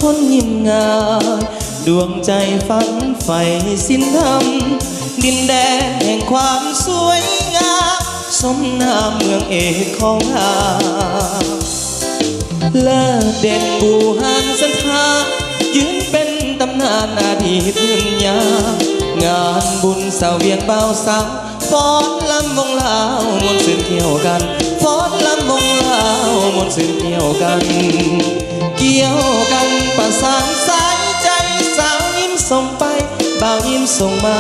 คนยิ้มง่ายดวงใจฝันใฝ่สิ้นธรรมดินแดนแห่งความสวยงามสมนามเมืองเอกของเราเลิศเด่นบูหานสันธายืนเป็นตำนานอดีตยืนยาวงานบุญเสาเวียงเบาสาวฟ้อนลำวงลาวมนต์สื่นเกี่ยวกันฟ้อนลำวงลาวมนต์สื่นเกี่ยวกันเกี่ยวกันประสานสายใจสาวยิ้มส่งไปบ่าวยิ้มส่งมา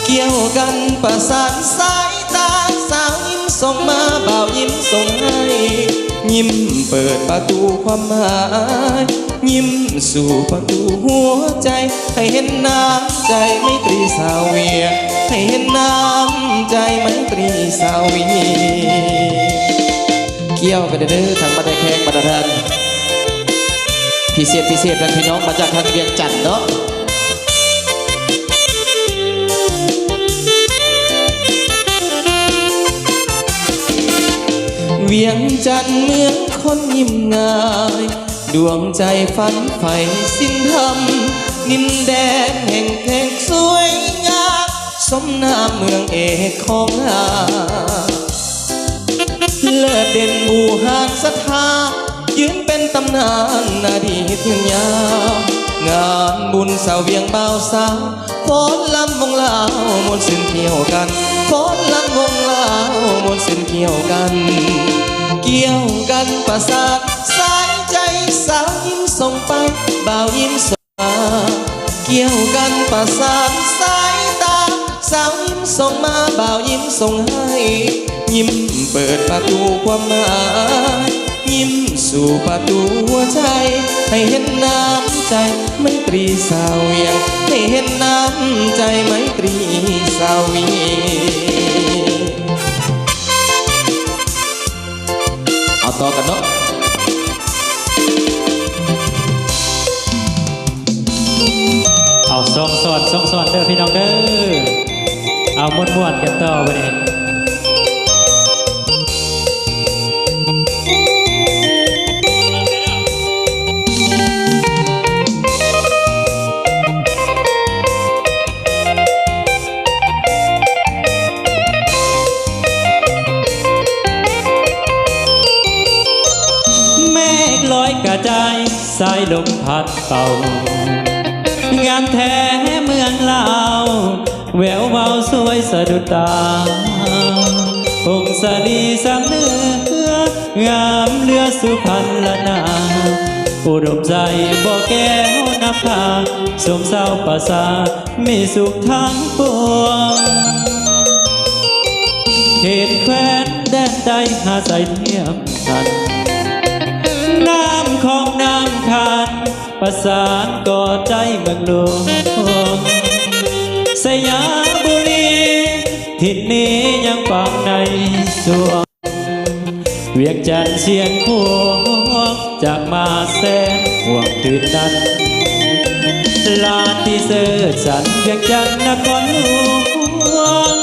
เกี่ยวกันประสานสายตาสาวยิ้มส่งมาบ่าวยิ้มส่งให้ยิ้มเปิดประตูความหมายยิ้มสู่ประตูหัวใจให้เห็นน้ำใจไมตรีสาวเวียให้เห็นน้ำใจไมตรีสาวเวียเกี่ยวกันเด้อทางบันไดแขกบันไดทันพิเศษและพี่น้องมาจากทางเวียงจันทน์เนาะเวียงจันทน์เมืองคนยิ้มง่ายดวงใจฝันใฝ่สิ้นธรรมดินแดนแห่งแขกสวยงามสมนามเมืองเอกของเราเลิศเด่นบูหานศรัทธายืนเป็นตำนานอดีตยืนยาวงานบุญเสาเวียงเบาสาวฟ้อนลำวงลาวมนต์สื่นเกี่ยวกันฟ้อนลำวงลาวมนต์สื่นเกี่ยวกันเกี่ยวกันประสาทสายใจสาวยิ้มส่งไปบ่าวยิ้มส่งมาเกี่ยวกันประสาทสายตาสาวยิ้มส่งมาบ่าวยิ้มส่งให้ยิ้มเปิดประตูความหมายยิ้มสู่ประตูหัวใจให้เห็นน้ำใจไมตรีสาวเวียงให้เห็นน้ำใจไมตรีสาวเวียงเอาต่อกันเนาะเอาส่งสอนเด้อพี่น้องเด้อเอาม้วนกันต่อไปเลยเมฆลอยกระจายสายลมพัดเป่างามแท้เมืองลาวแววเบาสวยสะดุดตาองค์สลีสามเนื้องามเลือสุพรรณนาอุดมใจบ่แก้วนับพาสมเศร้าประสามีสุขทั้งปวงเขตแคว้นแดนใดหาใจเทียมกันน้ำของน้ำคันประสานก่อใจเมืองหลวงสยามบุรีทิศนี้ยังปังในสวงเวียงจันทน์เสียงพวงจากมาแสนห่วงตื่นนั้นลาที่เสิร์ชสันเวียงจันทน์นครหลวง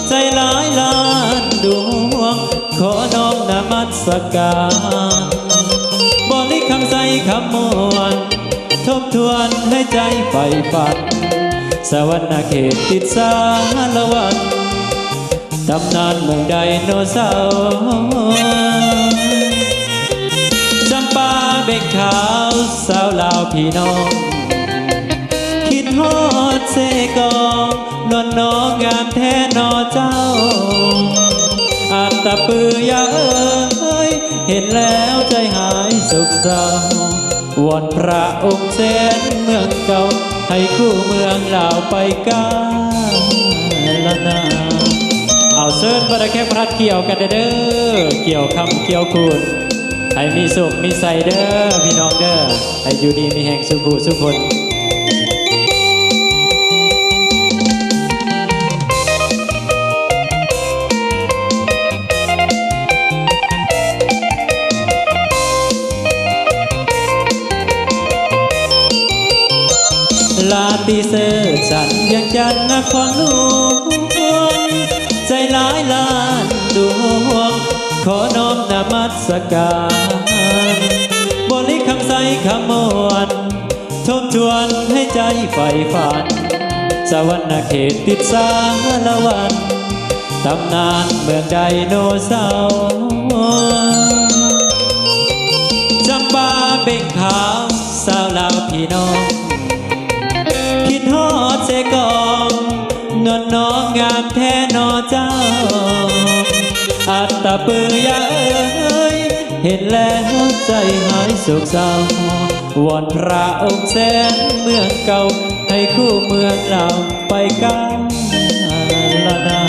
ใจหลายล้านดวงขอน้อมนมัสการบริคำใจคำมวลทบทวนให้ใจใฝ่ฝันสวรรค์เขตติดสารวันตำนานเมืองไดโนเสาร์จำปาเบ่งขาวสาวลาวพี่น้องคิดฮอดเสกองนวลน้องงามแท้นอเจ้าอาตะปือยาเอ้ยเห็นแล้วใจหายสุขเศร้าวอนพระองค์เสนเมืองเก่าให้คู่เมืองลาวไปกาลนาเอาเสิร์ชบรรแค่พระเกี่ยวกันเด้อเกี่ยวคำเกี่ยวคุณให้มีสุขมีใสเด้อพี่น้องเด้อให้อยู่ดีมีแห่งสุขสุขคนลาตีเสิร์ชสันยังจันทน์นครหลวงใจหลายล้านดวงขอน้อมนมัสการบริคำใส ขมวดทบทวนให้ใจใฝ่ฝันสวรรณเขตติดสารวันตำนานเมืองไดโนเสาร์จำปาเบ่งขาวสาวลาวพี่น้องคิดฮอดเสกองนวลน้องงามแท้นอเจ้าอัตตะปือยาเอ้ยเห็นแล้วใจหายโศกเศร้าวอนพระองค์แสนเมืองเก่าให้คู่เมืองเราไปกันละนา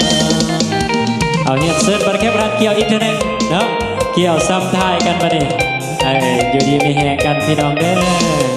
เอาเฮียเซิร์ฟบัตรแคปร้านเกี่ยวอินเทอร์เน็ตเนาะเกี่ยวซ้ำทายกันมาดิอยู่ดีมีแหงกันพี่น้องเด้อ